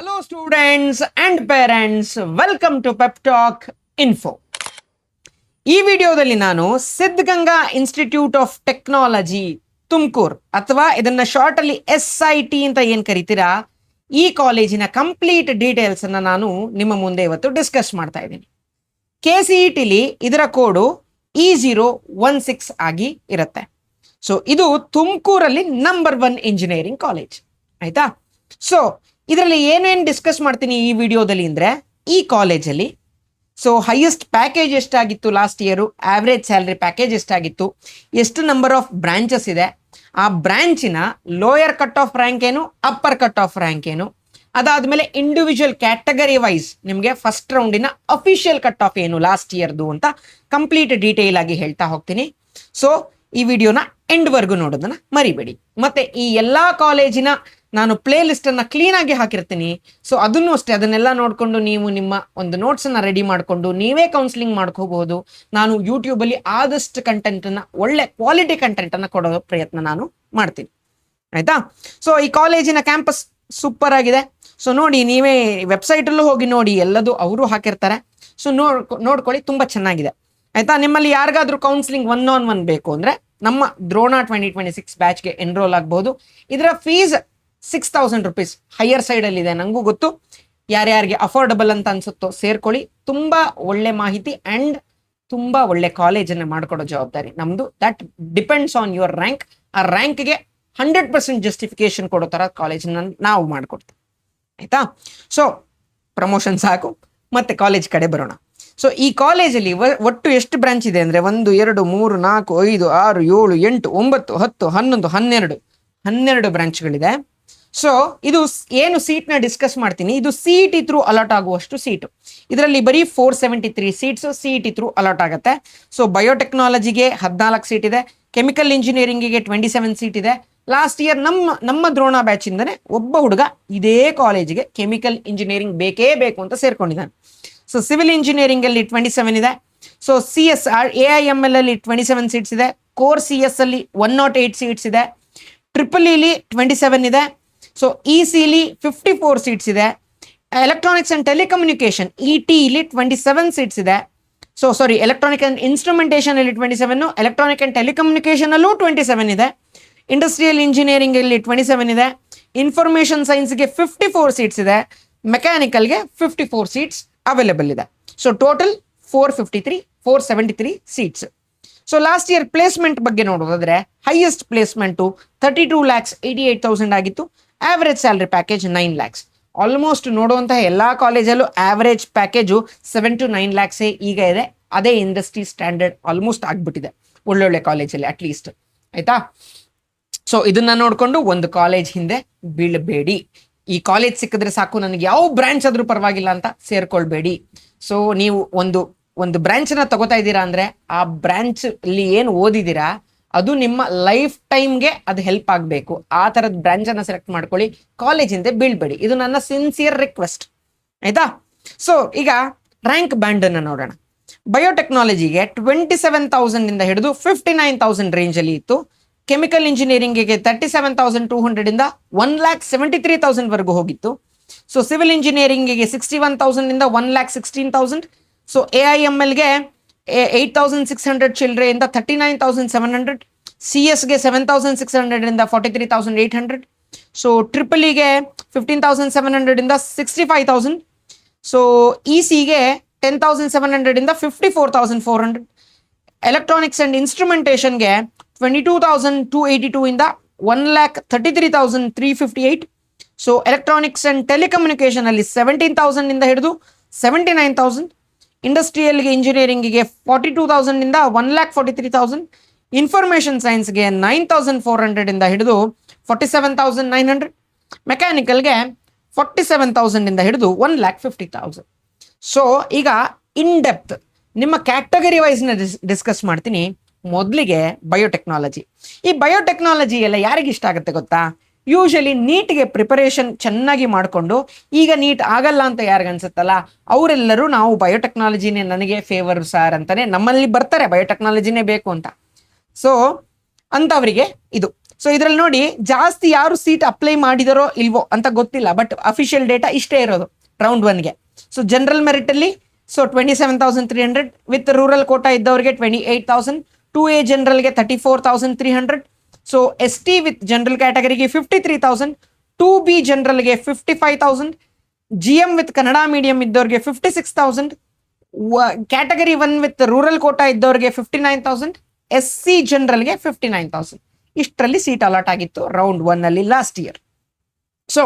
Hello students and parents, welcome to Pep Talk Info. ಈ ವಿಡಿಯೋದಲ್ಲಿ ನಾನು Siddaganga institute of technology Tumakuru ಅಥವಾ ಇದನ್ನ ಶಾರ್ಟ್ ಅಲ್ಲಿ SIT ಅಂತ ಏನ್ ಕರಿತೀರಾ, ಈ ಕಾಲೇಜಿನ ಕಂಪ್ಲೀಟ್ ಡೀಟೇಲ್ಸ್ ಅನ್ನ ನಾನು ನಿಮ್ಮ ಮುಂದೆ ಇವತ್ತು ಡಿಸ್ಕಸ್ ಮಾಡ್ತಾ ಇದ್ದೀನಿ. KCETಲಿ ಇದರ ಕೋಡು E016 ಆಗಿ ಇರುತ್ತೆ. ಸೊ ಇದು ತುಮಕೂರಲ್ಲಿ ನಂಬರ್ 1 ಇಂಜಿನಿಯರಿಂಗ್ ಕಾಲೇಜ್ ಆಯ್ತಾ. ಸೊ ಇದರಲ್ಲಿ ಏನೇನು ಡಿಸ್ಕಸ್ ಮಾಡ್ತೀನಿ ಈ ವಿಡಿಯೋದಲ್ಲಿ ಅಂದರೆ, ಈ ಕಾಲೇಜಲ್ಲಿ ಸೊ ಹೈಯೆಸ್ಟ್ ಪ್ಯಾಕೇಜ್ ಎಷ್ಟಾಗಿತ್ತು last year, average salary package ಎಷ್ಟಾಗಿತ್ತು, ಎಷ್ಟು ನಂಬರ್ ಆಫ್ ಬ್ರಾಂಚಸ್ ಇದೆ, ಆ ಬ್ರಾಂಚಿನ ಲೋಯರ್ ಕಟ್ ಆಫ್ ರ್ಯಾಂಕ್ ಏನು, ಅಪ್ಪರ್ ಕಟ್ ಆಫ್ ರ್ಯಾಂಕ್ ಏನು, ಅದಾದಮೇಲೆ ಇಂಡಿವಿಜುವಲ್ ಕ್ಯಾಟಗರಿ ವೈಸ್ ನಿಮಗೆ ಫಸ್ಟ್ ರೌಂಡಿನ ಅಫಿಷಿಯಲ್ ಕಟ್ ಆಫ್ ಏನು ಲಾಸ್ಟ್ ಇಯರ್ದು ಅಂತ ಕಂಪ್ಲೀಟ್ ಡೀಟೇಲ್ ಆಗಿ ಹೇಳ್ತಾ ಹೋಗ್ತೀನಿ. ಸೊ ಈ ವಿಡಿಯೋನ ಎಂಡ್ವರೆಗೂ ನೋಡೋದನ್ನ ಮರಿಬೇಡಿ. ಮತ್ತೆ ಈ ಎಲ್ಲ ಕಾಲೇಜಿನ ನಾನು ಪ್ಲೇ ಲಿಸ್ಟ್ ಅನ್ನ ಕ್ಲೀನ್ ಆಗಿ ಹಾಕಿರ್ತೀನಿ. ಸೊ ಅದನ್ನು ಅಷ್ಟೇ, ಅದನ್ನೆಲ್ಲ ನೋಡಿಕೊಂಡು ನೀವು ನಿಮ್ಮ ಒಂದು ನೋಟ್ಸ್ ಅನ್ನ ರೆಡಿ ಮಾಡಿಕೊಂಡು ನೀವೇ ಕೌನ್ಸಿಲಿಂಗ್ ಮಾಡ್ಕೋಬಹುದು. ನಾನು ಯೂಟ್ಯೂಬಲ್ಲಿ ಆದಷ್ಟು ಕಂಟೆಂಟ್ ಅನ್ನ, ಒಳ್ಳೆ ಕ್ವಾಲಿಟಿ ಕಂಟೆಂಟ್ ಅನ್ನ ಕೊಡೋ ಪ್ರಯತ್ನ ನಾನು ಮಾಡ್ತೀನಿ ಆಯ್ತಾ. ಸೊ ಈ ಕಾಲೇಜಿನ ಕ್ಯಾಂಪಸ್ ಸೂಪರ್ ಆಗಿದೆ. ಸೊ ನೋಡಿ, ನೀವೇ ವೆಬ್ಸೈಟಲ್ಲೂ ಹೋಗಿ ನೋಡಿ, ಎಲ್ಲದು ಅವರು ಹಾಕಿರ್ತಾರೆ. ಸೊ ನೋಡ್ಕೊಳ್ಳಿ, ತುಂಬಾ ಚೆನ್ನಾಗಿದೆ ಆಯ್ತಾ. ನಿಮ್ಮಲ್ಲಿ ಯಾರಿಗಾದ್ರೂ ಕೌನ್ಸಿಲಿಂಗ್ 1-on-1 ಬೇಕು ಅಂದ್ರೆ ನಮ್ಮ ದ್ರೋಣ 2026 ಬ್ಯಾಚ್ಗೆ ಎನ್ರೋಲ್ ಆಗ್ಬಹುದು. ಇದರ ಫೀಸ್ 6,000 rupees, ಹೈಯರ್ ಸೈಡಲ್ಲಿ ಇದೆ. ನನಗೂ ಗೊತ್ತು, ಯಾರ್ಯಾರಿಗೆ ಅಫೋರ್ಡಬಲ್ ಅಂತ ಅನ್ಸುತ್ತೋ ಸೇರ್ಕೊಳ್ಳಿ. ತುಂಬಾ ಒಳ್ಳೆ ಮಾಹಿತಿ ಅಂಡ್ ತುಂಬಾ ಒಳ್ಳೆ ಕಾಲೇಜನ್ನು ಮಾಡ್ಕೊಡೋ ಜವಾಬ್ದಾರಿ ನಮ್ದು. That depends on your rank. ಆ ರ್ಯಾಂಕ್ಗೆ 100% ಜಸ್ಟಿಫಿಕೇಶನ್ ಕೊಡೋ ಥರ ಕಾಲೇಜನ್ನ ನಾವು ಮಾಡ್ಕೊಡ್ತೀವಿ ಆಯ್ತಾ. ಸೊ ಪ್ರಮೋಷನ್ ಸಾಕು, ಮತ್ತೆ ಕಾಲೇಜ್ ಕಡೆ ಬರೋಣ. ಸೊ ಈ ಕಾಲೇಜಲ್ಲಿ ಒಟ್ಟು ಎಷ್ಟು ಬ್ರಾಂಚ್ ಇದೆ ಅಂದರೆ 1 2 3 4 5 6 7 8 9 10 11 12 ಬ್ರಾಂಚ್ಗಳಿದೆ. ಸೊ ಇದು ಏನು ಸೀಟ್ನ ಡಿಸ್ಕಸ್ ಮಾಡ್ತೀನಿ, ಇದು CET ಥ್ರೂ ಅಲಾಟ್ ಆಗುವಷ್ಟು ಸೀಟು. ಇದರಲ್ಲಿ ಬರೀ 473 ಸೀಟ್ಸ್ CET ಥ್ರೂ ಅಲಾಟ್ ಆಗುತ್ತೆ. ಸೊ ಬಯೋಟೆಕ್ನಾಲಜಿಗೆ 14 ಸೀಟ್ ಇದೆ, ಕೆಮಿಕಲ್ ಇಂಜಿನಿಯರಿಂಗಿಗೆ 27 ಸೀಟ್ ಇದೆ. ಲಾಸ್ಟ್ ಇಯರ್ ನಮ್ಮ ದ್ರೋಣ ಬ್ಯಾಚಿಂದನೇ ಒಬ್ಬ ಹುಡುಗ ಇದೇ ಕಾಲೇಜಿಗೆ ಕೆಮಿಕಲ್ ಇಂಜಿನಿಯರಿಂಗ್ ಬೇಕೇ ಬೇಕು ಅಂತ ಸೇರ್ಕೊಂಡಿದ್ದಾನೆ. ಸೊ ಸಿವಿಲ್ ಇಂಜಿನಿಯರಿಂಗ್ ಅಲ್ಲಿ 27 ಇದೆ. ಸೊ CSR AIML ಅಲ್ಲಿ 27 ಸೀಟ್ಸ್ ಇದೆ. ಕೋರ್ CS ಅಲ್ಲಿ 108 ಸೀಟ್ಸ್ ಇದೆ. ಟ್ರಿಪಲ್ ಇಲಿ 27 ಇದೆ. ಸೊ ECಲಿ 54 ಸೀಟ್ಸ್ ಇದೆ. ಎಲೆಕ್ಟ್ರಾನಿಕ್ಸ್ ಅಂಡ್ ಟೆಲಿಕಮ್ಯುನಿಕೇಶನ್ ET ಇಲ್ಲಿ 27 ಸೀಟ್ಸ್ ಇದೆ. So sorry, electronic and instrumentation ಅಲ್ಲಿ 27, ಎಲೆಕ್ಟ್ರಾನಿಕ್ ಅಂಡ್ ಟೆಲಿಕಮ್ಯುನಿಕೇಶನ್ ಅಲ್ಲೂ 27 ಇದೆ. ಇಂಡಸ್ಟ್ರಿಯಲ್ ಇಂಜಿನಿಯರಿಂಗ್ ಅಲ್ಲಿ 27 ಇದೆ. ಇನ್ಫಾರ್ಮೇಶನ್ ಸೈನ್ಸ್ಗೆ 54 ಸೀಟ್ಸ್ ಇದೆ. ಮೆಕ್ಯಾನಿಕಲ್ಗೆ 54 ಸೀಟ್ಸ್ ಅವೈಲೇಬಲ್ ಇದೆ. So total 473 seats. So last year placement ಬಗ್ಗೆ ನೋಡೋದಾದ್ರೆ, ಹೈಯೆಸ್ಟ್ ಪ್ಲೇಸ್ಮೆಂಟು 32,88,000 ಆಗಿತ್ತು. Average salary package 9 lakhs. Almost ನೋಡುವಂತಹ ಎಲ್ಲ ಕಾಲೇಜಲ್ಲೂ ಆವರೇಜ್ ಪ್ಯಾಕೇಜು 7 to 9 lakhs ಈಗ ಇದೆ. ಅದೇ ಇಂಡಸ್ಟ್ರಿ ಸ್ಟ್ಯಾಂಡರ್ಡ್ ಆಲ್ಮೋಸ್ಟ್ ಆಗ್ಬಿಟ್ಟಿದೆ ಒಳ್ಳೊಳ್ಳೆ ಕಾಲೇಜಲ್ಲಿ ಅಟ್ಲೀಸ್ಟ್ ಆಯ್ತಾ. ಸೊ ಇದನ್ನ ನೋಡಿಕೊಂಡು ಒಂದು ಕಾಲೇಜ್ ಹಿಂದೆ ಬೀಳಬೇಡಿ. ಈ ಕಾಲೇಜ್ ಸಿಕ್ಕಿದ್ರೆ ಸಾಕು, ನನಗೆ ಯಾವ ಬ್ರಾಂಚ್ ಆದ್ರೂ ಪರವಾಗಿಲ್ಲ ಅಂತ ಸೇರ್ಕೊಳ್ಬೇಡಿ. ಸೊ ನೀವು ಒಂದು ಬ್ರಾಂಚನ್ನ ತಗೋತಾ ಇದ್ದೀರಾ ಅಂದ್ರೆ ಆ ಬ್ರಾಂಚ್ ಅಲ್ಲಿ ಏನು ಓದಿದ್ದೀರಾ ಅದು ನಿಮ್ಮ ಲೈಫ್ ಟೈಮ್ಗೆ ಅದು ಹೆಲ್ಪ್ ಆಗಬೇಕು. ಆ ಥರದ ಬ್ರಾಂಚನ್ನು ಸೆಲೆಕ್ಟ್ ಮಾಡ್ಕೊಳ್ಳಿ, ಕಾಲೇಜಿಂದ ಬೀಳ್ಬೇಡಿ. ಇದು ನನ್ನ ಸಿನ್ಸಿಯರ್ ರಿಕ್ವೆಸ್ಟ್ ಆಯ್ತಾ. ಸೊ ಈಗ ರ್ಯಾಂಕ್ ಬ್ಯಾಂಡ್ ಅನ್ನು ನೋಡೋಣ. ಬಯೋಟೆಕ್ನಾಲಜಿಗೆ 27,000 ಇಂದ ಹಿಡಿದು 59,000 ರೇಂಜಲ್ಲಿ ಇತ್ತು. ಕೆಮಿಕಲ್ ಇಂಜಿನಿಯರಿಂಗಿಗೆ 37,200 ಇಂದ 1,73,000 ವರೆಗೂ ಹೋಗಿತ್ತು. ಸೊ ಸಿವಿಲ್ ಇಂಜಿನಿಯರಿಂಗಿಗೆ 61,000 ಇಂದ 1,16,000. ಸೊ AIMLಗೆ 8,600 ಚಿಲ್ಡ್ರೆ ಇಂದ 39,700. CSಗೆ 7,600 ಇಂದ 43,800. ಸೊ ಟ್ರಿಪಲ್ಗೆ 15,700 ಇಂದ 65,000. ಸೊ ECಗೆ 10,700 ಇಂದ 54,400. ಎಲೆಕ್ಟ್ರಾನಿಕ್ಸ್ ಅಂಡ್ ಇನ್ಸ್ಟ್ರುಮೆಂಟೇಷನ್ಗೆ 22,282 ಇಂದ 1,33,358. ಸೊ ಎಲೆಕ್ಟ್ರಾನಿಕ್ಸ್ ಅಂಡ್ ಟೆಲಿಕಮ್ಯುನಿಕೇಶನ್ ಅಲ್ಲಿ 17,000 ಇಂದ ಹಿಡಿದು 79,000. ಇಂಡಸ್ಟ್ರಿಯಲ್ಗೆ ಇಂಜಿನಿಯರಿಂಗಿಗೆ 42,000 ಇಂದ 1,43,000. ಇನ್ಫಾರ್ಮೇಶನ್ ಸೈನ್ಸ್ಗೆ 9,400 ಇಂದ ಹಿಡಿದು 47,900. ಮೆಕ್ಯಾನಿಕಲ್ಗೆ 47,000 ಇಂದ ಹಿಡಿದು 1,50,000. ಸೊ ಈಗ ಇನ್ ಡೆಪ್ತ್ ನಿಮ್ಮ ಕ್ಯಾಟಗರಿ ವೈಸ್ನ ಡಿಸ್ಕಸ್ ಮಾಡ್ತೀನಿ. ಮೊದಲಿಗೆ ಬಯೋಟೆಕ್ನಾಲಜಿ. ಈ ಬಯೋಟೆಕ್ನಾಲಜಿ ಎಲ್ಲ ಯಾರಿಗೆ ಇಷ್ಟ ಆಗುತ್ತೆ ಗೊತ್ತಾ? ಯೂಶಲಿ ನೀಟ್ಗೆ ಪ್ರಿಪರೇಷನ್ ಚೆನ್ನಾಗಿ ಮಾಡಿಕೊಂಡು ಈಗ ನೀಟ್ ಆಗಲ್ಲ ಅಂತ ಯಾರಿಗನ್ಸುತ್ತಲ್ಲ ಅವರೆಲ್ಲರೂ ನಾವು ಬಯೋಟೆಕ್ನಾಲಜಿನೇ ನನಗೆ ಫೇವರ್ ಸರ್ ಅಂತಾನೆ ನಮ್ಮಲ್ಲಿ ಬರ್ತಾರೆ, ಬಯೋಟೆಕ್ನಾಲಜಿನೇ ಬೇಕು ಅಂತ. ಸೊ ಅಂಥವರಿಗೆ ಇದು. ಸೊ ಇದ್ರಲ್ಲಿ ನೋಡಿ ಜಾಸ್ತಿ ಯಾರು ಸೀಟ್ ಅಪ್ಲೈ ಮಾಡಿದಾರೋ ಇಲ್ವೋ ಅಂತ ಗೊತ್ತಿಲ್ಲ, ಬಟ್ ಅಫಿಷಿಯಲ್ ಡೇಟಾ ಇಷ್ಟೇ ಇರೋದು ರೌಂಡ್ 1ಗೆ. ಸೊ ಜನರಲ್ ಮೆರಿಟ್ ಅಲ್ಲಿ 27,300, ವಿತ್ ರೂರಲ್ ಕೋಟಾ ಇದ್ದವರಿಗೆ 28,000, 2A ಜನರಲ್ಗೆ 34,300. ಸೊ ST ವಿತ್ ಜನರಲ್ ಕ್ಯಾಟಗರಿಗೆ 53,000, 2B ಜನರಲ್ಗೆ 55,000, GM ವಿತ್ ಕನ್ನಡ ಮೀಡಿಯಂ ಇದ್ದವ್ರಿಗೆ 56,000, ಕ್ಯಾಟಗರಿ 1 ವಿತ್ ರೂರಲ್ ಕೋಟಾ ಇದ್ದವ್ರಿಗೆ 59,000, SC ಜನರಲ್ಗೆ 59,000. ಇಷ್ಟರಲ್ಲಿ ಸೀಟ್ ಅಲಾಟ್ ಆಗಿತ್ತು ರೌಂಡ್ 1 ಅಲ್ಲಿ last year. So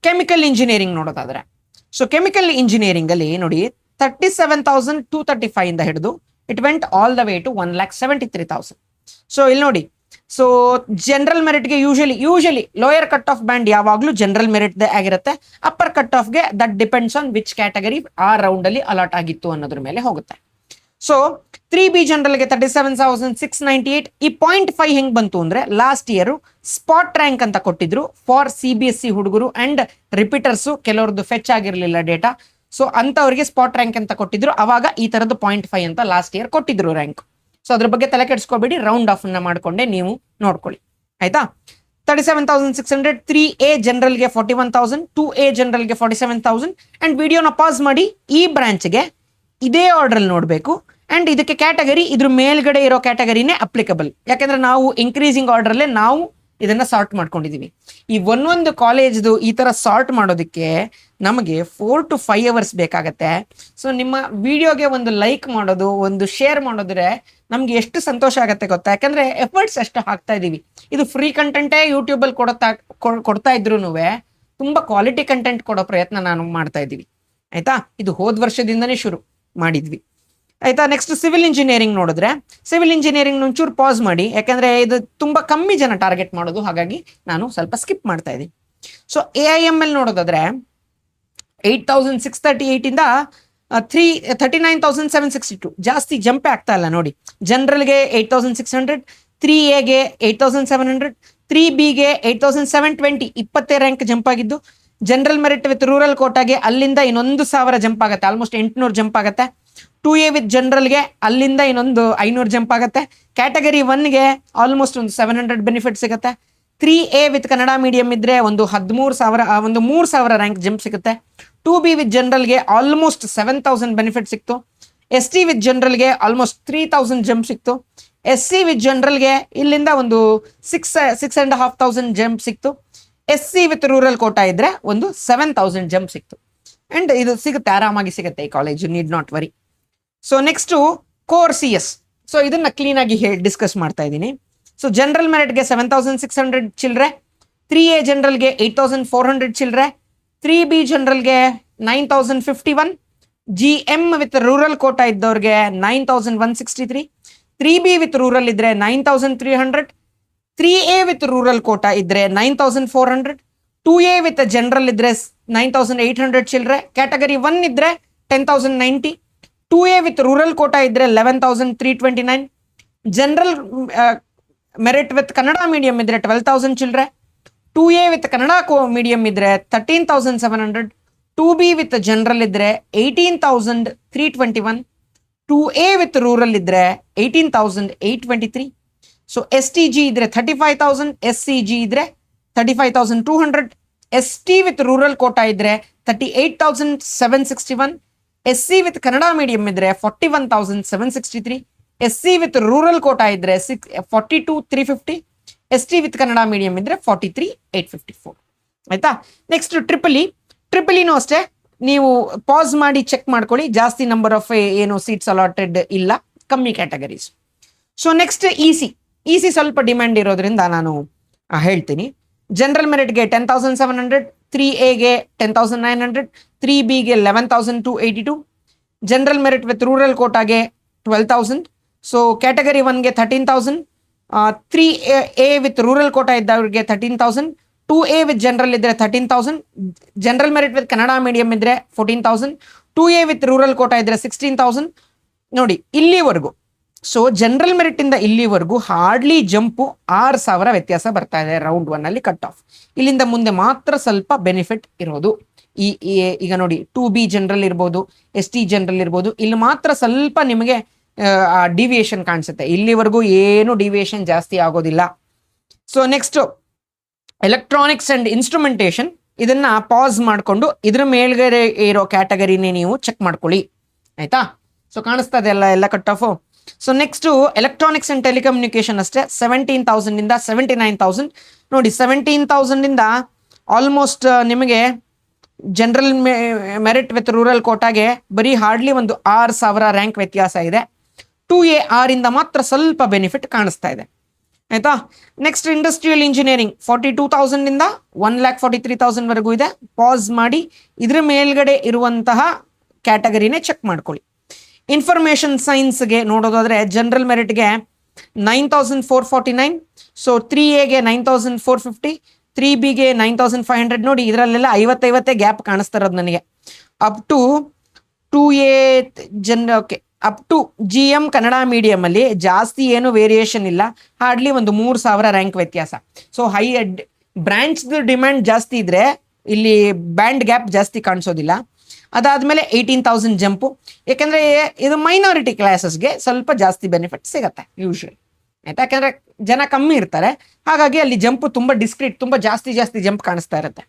chemical engineering ನೋಡೋದಾದ್ರೆ, ಸೊ ಕೆಮಿಕಲ್ ಇಂಜಿನಿಯರಿಂಗ್ ಅಲ್ಲಿ ನೋಡಿ 37,235 ಇಂದ ಹಿಡಿದು it went all the way to 1,73,000. So ಇಲ್ಲಿ ನೋಡಿ, ಸೊ ಜನರಲ್ ಮೆರಿಟ್ಗೆ usually lower cut off band ಯಾವಾಗಲೂ ಜನರಲ್ ಮೆರಿಟ್ ಆಗಿರುತ್ತೆ. ಅಪ್ಪರ್ ಕಟ್ ಆಫ್ಗೆ that depends on which category ಆ ರೌಂಡ್ ಅಲ್ಲಿ ಅಲಾಟ್ ಆಗಿತ್ತು ಅನ್ನೋದ್ರ ಮೇಲೆ ಹೋಗುತ್ತೆ. ಸೊ 3B ಜನರಲ್ಗೆ 37,698. ಈ 0.5 ಹೆಂಗ್ ಬಂತು ಅಂದ್ರೆ ಲಾಸ್ಟ್ ಇಯರ್ ಸ್ಪಾಟ್ ರ್ಯಾಂಕ್ ಅಂತ ಕೊಟ್ಟಿದ್ರು ಫಾರ್ CBSE ಹುಡುಗರು ಅಂಡ್ ರಿಪೀಟರ್ಸು, ಕೆಲವ್ರದ್ದು ಫೆಚ್ ಆಗಿರ್ಲಿಲ್ಲ ಡೇಟಾ. ಸೊ ಅಂತವ್ರಿಗೆ ಸ್ಪಾಟ್ ರ್ಯಾಂಕ್ ಅಂತ ಕೊಟ್ಟಿದ್ರು. ಅವಾಗ ಈ ತರದ್ದು 0.5 ಅಂತ ಲಾಸ್ಟ್ ಇಯರ್ ಕೊಟ್ಟಿದ್ರು ರ್ಯಾಂಕ್. ಸೊ ಅದ್ರ ಬಗ್ಗೆ ತಲೆ ಕೆಡಿಸ್ಕೋಬೇಡಿ, ರೌಂಡ್ ಆಫ್ ನ ಮಾಡ್ಕೊಂಡೆ ನೀವು ನೋಡ್ಕೊಳ್ಳಿ, ಆಯ್ತಾ. 37,600, 3A ಜನರಲ್ಗೆ 41,000, 2A ಜನರಲ್ಗೆ 47,000. ಅಂಡ್ ವಿಡಿಯೋನ ಪಾಸ್ ಮಾಡಿ ಈ ಬ್ರಾಂಚ್ಗೆ ಇದೇ ಆರ್ಡರ್ ನೋಡಬೇಕು. ಅಂಡ್ ಇದಕ್ಕೆ ಕ್ಯಾಟಗರಿ ಇದ್ರ ಮೇಲ್ಗಡೆ ಇರೋ ಕ್ಯಾಟಗರಿನೇ ಅಪ್ಲಿಕಬಲ್, ಯಾಕಂದ್ರೆ ನಾವು ಇನ್ಕ್ರೀಸಿಂಗ್ ಆರ್ಡರ್ಲ್ಲೇ ನಾವು ಇದನ್ನ ಸಾರ್ಟ್ ಮಾಡ್ಕೊಂಡಿದೀವಿ. ಈ ಒಂದೊಂದು ಕಾಲೇಜ್ದು ಈ ತರ ಸಾರ್ಟ್ ಮಾಡೋದಕ್ಕೆ ನಮಗೆ 4 to 5 hours ಬೇಕಾಗತ್ತೆ. ಸೊ ನಿಮ್ಮ ವಿಡಿಯೋಗೆ ಒಂದು ಲೈಕ್ ಮಾಡೋದು, ಒಂದು ಶೇರ್ ಮಾಡೋದ್ರೆ ನಮ್ಗೆ ಎಷ್ಟು ಸಂತೋಷ ಆಗತ್ತೆ ಗೊತ್ತಾ, ಯಾಕಂದ್ರೆ ಎಫರ್ಟ್ಸ್ ಅಷ್ಟು ಹಾಕ್ತಾ ಇದೀವಿ. ಇದು ಫ್ರೀ ಕಂಟೆಂಟೇ ಯೂಟ್ಯೂಬ್ ಅಲ್ಲಿ ಕೊಡ್ತಾ ಇದ್ರು ತುಂಬಾ ಕ್ವಾಲಿಟಿ ಕಂಟೆಂಟ್ ಕೊಡೋ ಪ್ರಯತ್ನ ನಾನು ಮಾಡ್ತಾ ಇದ್ದೀವಿ, ಆಯ್ತಾ. ಇದು ಹೋದ ವರ್ಷದಿಂದನೇ ಶುರು ಮಾಡಿದ್ವಿ, ಆಯ್ತಾ. ನೆಕ್ಸ್ಟ್ ಸಿವಿಲ್ ಇಂಜಿನಿಯರಿಂಗ್ ನೋಡಿದ್ರೆ, ಸಿವಿಲ್ ಇಂಜಿನಿಯರಿಂಗ್ ಒಂಚೂರು ಪಾಸ್ ಮಾಡಿ, ಯಾಕಂದ್ರೆ ಇದು ತುಂಬಾ ಕಮ್ಮಿ ಜನ ಟಾರ್ಗೆಟ್ ಮಾಡೋದು, ಹಾಗಾಗಿ ನಾನು ಸ್ವಲ್ಪ ಸ್ಕಿಪ್ ಮಾಡ್ತಾ ಇದ್ದೀನಿ. ಸೊ AIML ನೋಡೋದಾದ್ರೆ 8,638 ಇಂದ 39,762, ಜಾಸ್ತಿ ಜಂಪೇ ಆಗ್ತಾ ಇಲ್ಲ ನೋಡಿ. ಜನರಲ್ಗೆ 8,600, 3Aಗೆ 8,700, 3Bಗೆ 8,720, 20 ರ್ಯಾಂಕ್ ಜಂಪ್ ಆಗಿದ್ದು. ಜನರಲ್ ಮೆರಿಟ್ ವಿತ್ ರೂರಲ್ ಕೋಟಾಗೆ ಅಲ್ಲಿಂದ ಇನ್ನೊಂದು 1,000 ಜಂಪ್ ಆಗುತ್ತೆ, ಆಲ್ಮೋಸ್ಟ್ 800 ಜಂಪ್ ಆಗುತ್ತೆ. 2A ವಿತ್ ಜನರಲ್ಗೆ ಅಲ್ಲಿಂದ ಇನ್ನೊಂದು 500 ಜಂಪ್ ಆಗುತ್ತೆ. ಕ್ಯಾಟಗರಿ 1ಗೆ ಆಲ್ಮೋಸ್ಟ್ ಒಂದು 700 ಬೆನಿಫಿಟ್ ಸಿಗುತ್ತೆ. 3A ವಿತ್ ಕನ್ನಡ ಮೀಡಿಯಂ ಇದ್ರೆ ಒಂದು 3,000 ರ್ಯಾಂಕ್ ಜಂಪ್ ಸಿಗುತ್ತೆ. 2B ವಿತ್ ಜನರಲ್ಗೆ ಆಲ್ಮೋಸ್ಟ್ 7,000 ಬೆನಿಫಿಟ್ ಸಿಕ್ತು. ST ವಿತ್ ಜನರಲ್ಗೆ ಆಲ್ಮೋಸ್ಟ್ 3,000 ಜಂಪ್ ಸಿಕ್ತು. SC ವಿತ್ ಜನರಲ್ಗೆ ಇಲ್ಲಿಂದ ಒಂದು 6,500 ಜಂಪ್ ಸಿಕ್ತು. SC ವಿತ್ ರೂರಲ್ ಕೋಟಾ ಇದ್ರೆ ಒಂದು 7,000 ಜಂಪ್ ಸಿಕ್ತು. ಅಂಡ್ ಇದು ಸಿಗುತ್ತೆ, ಆರಾಮಾಗಿ ಸಿಗುತ್ತೆ ಈ college, need not worry. So next core CS. So ಇದನ್ನ ಕ್ಲೀನ್ ಆಗಿ ಡಿಸ್ಕಸ್ ಮಾಡ್ತಾ ಇದ್ದೀನಿ. ಸೊ ಜನರಲ್ ಮೆರಿಟ್ಗೆ 7,600 ಚಿಲ್ಡ್ರೆ, 3A ಜನರಲ್ಗೆ 8,400 ಚಿಲ್ಡ್ರೆ, 3B ಜನರಲ್ಗೆ 9,051, GM ವಿತ್ ರೂರಲ್ ಕೋಟಾ ಇದ್ದವ್ರಿಗೆ 9,163, 3B ವಿತ್ ರೂರಲ್ ಇದ್ರೆ 9,300, 3A ವಿತ್ ರೂರಲ್ ಕೋಟಾ ಇದ್ರೆ 9,400, 2A ವಿತ್ ಜನರಲ್ ಇದ್ರೆ 9,800 ಚಿಲ್ಡ್ರೆ, ಕ್ಯಾಟಗರಿ 1 ಇದ್ರೆ 10,090, 2A ವಿತ್ ರೂರಲ್ ಕೋಟಾ ಇದ್ರೆ 11,329, general merit with Kannada medium ಇದ್ರೆ 12,000 ಚಿಲ್ಡ್ರೆ, 2A ವಿತ್ ಕನ್ನಡ ಮೀಡಿಯಂ ಇದ್ರೆ 13,700, 2B ವಿತ್ ಜನರಲ್ ಇದ್ರೆ 18,321, 2A ವಿತ್ ರೂರಲ್ ಇದ್ರೆ 18,823. ಸೊ STG ಇದ್ರೆ 35,000, SCG ಇದ್ರೆ 35,200, ST ವಿತ್ ರೂರಲ್ ಕೋಟಾ ಇದ್ರೆ 38,761, SC ವಿತ್ ಕನ್ನಡ ಮೀಡಿಯಂ ಇದ್ರೆ 41,763, SC ವಿತ್ ರೂರಲ್ ಕೋಟಾ ಇದ್ರೆ 42,350, ST ವಿತ್ ಕನ್ನಡ ಮೀಡಿಯಂ ಇದ್ರೆ 43,854, ಆಯ್ತಾ. ನೆಕ್ಸ್ಟ್ ಟ್ರಿಪಲಿನೂ ಅಷ್ಟೇ, ನೀವು ಪಾಸ್ ಮಾಡಿ ಚೆಕ್ ಮಾಡ್ಕೊಳ್ಳಿ, ಜಾಸ್ತಿ ನಂಬರ್ ಆಫ್ ಏನು ಸೀಟ್ಸ್ ಅಲಾಟೆಡ್ ಇಲ್ಲ, ಕಮ್ಮಿ ಕ್ಯಾಟಗರೀಸ್. ಸೊ ನೆಕ್ಸ್ಟ್ ಇಸಿ ಸ್ವಲ್ಪ ಡಿಮ್ಯಾಂಡ್ ಇರೋದ್ರಿಂದ ನಾನು ಹೇಳ್ತೀನಿ. ಜನರಲ್ ಮೆರಿಟ್ಗೆ 10,700, 3Aಗೆ 10,900, 3Bಗೆ 11,282, ಜನರಲ್ ಮೆರಿಟ್ ವಿತ್ ರೂರಲ್ ಕೋಟಾಗೆ 12,000. ಸೊ ಕ್ಯಾಟಗರಿ 1ಗೆ 13,000, 3A ವಿತ್ ರೂರಲ್ ಕೋಟಾ ಇದ್ದವ್ರಿಗೆ 13,000, 2A ವಿತ್ ಜನರಲ್ ಇದ್ರೆ 13,000, general merit with Kannada medium ಇದ್ರೆ 14,000, 2A ವಿತ್ ರೂರಲ್ ಕೋಟಾ ಇದ್ರೆ 16,000. ನೋಡಿ ಇಲ್ಲಿವರೆಗೂ, ಸೊ ಜನರಲ್ ಮೆರಿಟ್ ಇಂದ ಇಲ್ಲಿವರೆಗೂ ಹಾರ್ಡ್ಲಿ ಜಂಪು 6,000 ವ್ಯತ್ಯಾಸ ಬರ್ತಾ ಇದೆ ರೌಂಡ್ 1 ಅಲ್ಲಿ ಕಟ್ ಆಫ್. ಇಲ್ಲಿಂದ ಮುಂದೆ ಮಾತ್ರ ಸ್ವಲ್ಪ ಬೆನಿಫಿಟ್ ಇರೋದು. ಈಗ ನೋಡಿ 2B ಜನರಲ್ ಇರ್ಬೋದು, ST ಜನರಲ್ ಇರ್ಬೋದು, ಇಲ್ಲಿ ಮಾತ್ರ ಸ್ವಲ್ಪ ನಿಮಗೆ ಡಿವಿಯೇಷನ್ ಕಾಣಿಸುತ್ತೆ. ಇಲ್ಲಿವರೆಗೂ ಏನು ಡಿವಿಯೇಷನ್ ಜಾಸ್ತಿ ಆಗೋದಿಲ್ಲ. So next electronics and instrumentation, ಇದನ್ನ ಪಾಸ್ ಮಾಡಿಕೊಂಡು ಇದ್ರ ಮೇಲ್ಗಡೆ ಇರೋ ಕ್ಯಾಟಗರಿನೇ ನೀವು ಚೆಕ್ ಮಾಡ್ಕೊಳ್ಳಿ, ಆಯ್ತಾ. ಸೊ ಕಾಣಿಸ್ತಾ ಇದೆ ಎಲ್ಲ cut off. So next electronics and telecommunication ಅಷ್ಟೇ 17,000 ಇಂದ 79,000. ನೋಡಿ 17,000 ಇಂದ ಆಲ್ಮೋಸ್ಟ್ ನಿಮಗೆ ಜನರಲ್ ಮೆರಿಟ್ ವಿತ್ ರೂರಲ್ ಕೋಟಾಗೆ ಬರೀ ಹಾರ್ಡ್ಲಿ ಒಂದು 6,000 ರ್ಯಾಂಕ್ ವ್ಯತ್ಯಾಸ ಇದೆ. 2AR ಇಂದ ಮಾತ್ರ ಸ್ವಲ್ಪ ಬೆನಿಫಿಟ್ ಕಾಣಿಸ್ತಾ ಇದೆ, ಆಯ್ತಾ. ನೆಕ್ಸ್ಟ್ ಇಂಡಸ್ಟ್ರಿಯಲ್ ಇಂಜಿನಿಯರಿಂಗ್ 42,000 ಇಂದ 1,43,000 ವರೆಗೂ ಇದೆ. ಪಾಸ್ ಮಾಡಿ ಇದ್ರ ಮೇಲ್ಗಡೆ ಇರುವಂತಹ ಕ್ಯಾಟಗರಿನೇ ಚೆಕ್ ಮಾಡ್ಕೊಳ್ಳಿ. ಇನ್ಫಾರ್ಮೇಶನ್ ಸೈನ್ಸ್ಗೆ ನೋಡೋದಾದ್ರೆ ಜನರಲ್ ಮೆರಿಟ್ಗೆ 9,449. ಸೊ 3Aಗೆ 9,450, 3Bಗೆ 9,500. ನೋಡಿ ಇದರಲ್ಲೆಲ್ಲ 50 ಗ್ಯಾಪ್ ಕಾಣಿಸ್ತಾ ಇರೋದು ನನಗೆ. Up to 2A okay, up to GM Kannada medium ಅಲ್ಲಿ ಜಾಸ್ತಿ ಏನು ವೇರಿಯೇಷನ್ ಇಲ್ಲ, ಹಾರ್ಡ್ಲಿ ಒಂದು 3,000 ರ್ಯಾಂಕ್ ವ್ಯತ್ಯಾಸ. ಸೊ ಹೈ ಬ್ರಾಂಚ್ ಡಿಮ್ಯಾಂಡ್ ಜಾಸ್ತಿ ಇದ್ರೆ ಇಲ್ಲಿ ಬ್ಯಾಂಡ್ ಗ್ಯಾಪ್ ಜಾಸ್ತಿ ಕಾಣಿಸೋದಿಲ್ಲ. ಅದಾದಮೇಲೆ 18,000 ಜಂಪು, ಯಾಕೆಂದರೆ ಇದು ಮೈನಾರಿಟಿ ಕ್ಲಾಸಸ್ಗೆ ಸ್ವಲ್ಪ ಜಾಸ್ತಿ ಬೆನಿಫಿಟ್ ಸಿಗುತ್ತೆ ಯೂಶ್ವಲಿ, ಆಯ್ತಾ. ಯಾಕೆಂದರೆ ಜನ ಕಮ್ಮಿ ಇರ್ತಾರೆ, ಹಾಗಾಗಿ ಅಲ್ಲಿ ಜಂಪು ತುಂಬ ಡಿಸ್ಕ್ರೀಟ್, ತುಂಬ ಜಾಸ್ತಿ ಜಂಪ್ ಕಾಣಿಸ್ತಾ ಇರುತ್ತೆ.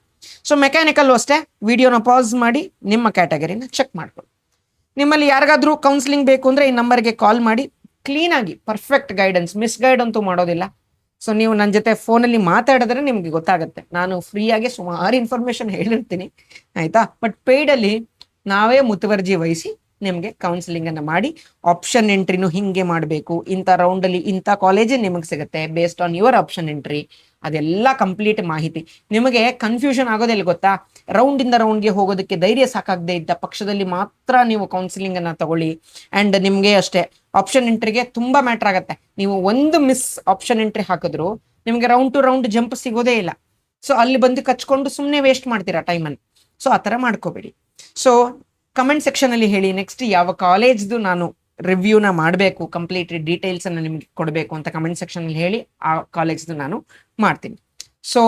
ಸೊ ಮೆಕ್ಯಾನಿಕಲ್ಲು ಅಷ್ಟೇ, ವಿಡಿಯೋನ ಪಾಸ್ ಮಾಡಿ ನಿಮ್ಮ ಕ್ಯಾಟಗರಿನ ಚೆಕ್ ಮಾಡ್ಕೊಳ್ಳಿ. ನಿಮ್ಮಲ್ಲಿ ಯಾರಿಗಾದ್ರೂ ಕೌನ್ಸಿಲಿಂಗ್ ಬೇಕು ಅಂದರೆ ಈ ನಂಬರ್ಗೆ ಕಾಲ್ ಮಾಡಿ, ಕ್ಲೀನಾಗಿ ಪರ್ಫೆಕ್ಟ್ ಗೈಡೆನ್ಸ್, ಮಿಸ್ಗೈಡ್ ಅಂತೂ ಮಾಡೋದಿಲ್ಲ. ಸೊ ನೀವು ನನ್ನ ಜೊತೆ ಫೋನಲ್ಲಿ ಮಾತಾಡಿದ್ರೆ ನಿಮಗೆ ಗೊತ್ತಾಗುತ್ತೆ. ನಾನು ಫ್ರೀಯಾಗಿ ಸುಮಾರು ಇನ್ಫಾರ್ಮೇಷನ್ ಹೇಳಿರ್ತೀನಿ, ಆಯಿತಾ. ಬಟ್ ಪೇಯ್ಡಲ್ಲಿ ನಾವೇ ಮುತುವರ್ಜಿ ವಹಿಸಿ ನಿಮಗೆ ಕೌನ್ಸಿಲಿಂಗನ್ನು ಮಾಡಿ ಆಪ್ಷನ್ ಎಂಟ್ರಿನೂ ಹಿಂಗೆ ಮಾಡಬೇಕು, ಇಂಥ ರೌಂಡಲ್ಲಿ ಇಂಥ ಕಾಲೇಜೇ ನಿಮಗೆ ಸಿಗುತ್ತೆ based on your option entry, ಅದೆಲ್ಲ ಕಂಪ್ಲೀಟ್ ಮಾಹಿತಿ. ನಿಮಗೆ ಕನ್ಫ್ಯೂಷನ್ ಆಗೋದಿಲ್ಲ ಗೊತ್ತಾ, ರೌಂಡಿಂದ ರೌಂಡ್ಗೆ ಹೋಗೋದಕ್ಕೆ ಧೈರ್ಯ ಸಾಕಾಗದೇ ಇದ್ದ ಪಕ್ಷದಲ್ಲಿ ಮಾತ್ರ ನೀವು ಕೌನ್ಸಿಲಿಂಗನ್ನು ತಗೊಳ್ಳಿ. ಆ್ಯಂಡ್ ನಿಮಗೆ ಅಷ್ಟೇ ಆಪ್ಷನ್ ಎಂಟ್ರಿಗೆ ತುಂಬ ಮ್ಯಾಟ್ರ್ ಆಗುತ್ತೆ. ನೀವು ಒಂದು ಮಿಸ್ ಆಪ್ಷನ್ ಎಂಟ್ರಿ ಹಾಕಿದ್ರು ನಿಮಗೆ ರೌಂಡ್ ಟು ರೌಂಡ್ ಜಂಪ್ ಸಿಗೋದೇ ಇಲ್ಲ. ಸೊ ಅಲ್ಲಿ ಬಂದು ಕಚ್ಕೊಂಡು ಸುಮ್ಮನೆ ವೇಸ್ಟ್ ಮಾಡ್ತೀರಾ ಟೈಮನ್ನು. ಸೊ ಆ ಥರ ಮಾಡ್ಕೋಬೇಡಿ. ಸೊ ಕಮೆಂಟ್ ಸೆಕ್ಷನಲ್ಲಿ ಹೇಳಿ ನೆಕ್ಸ್ಟ್ ಯಾವ ಕಾಲೇಜ್ದು ನಾನು ರಿವ್ಯೂನ ಮಾಡಬೇಕು, ಕಂಪ್ಲೀಟ್ ಡೀಟೇಲ್ಸನ್ನು ನಿಮಗೆ ಕೊಡಬೇಕು ಅಂತ ಕಮೆಂಟ್ ಸೆಕ್ಷನಲ್ಲಿ ಹೇಳಿ, ಆ ಕಾಲೇಜ್ದು ನಾನು ಮಾಡ್ತೀನಿ. So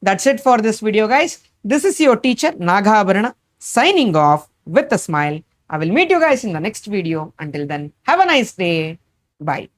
that's it for this video guys. This is your teacher Nagabharana signing off with a smile. I will meet you guys in the next video. Until then, have a nice day. Bye.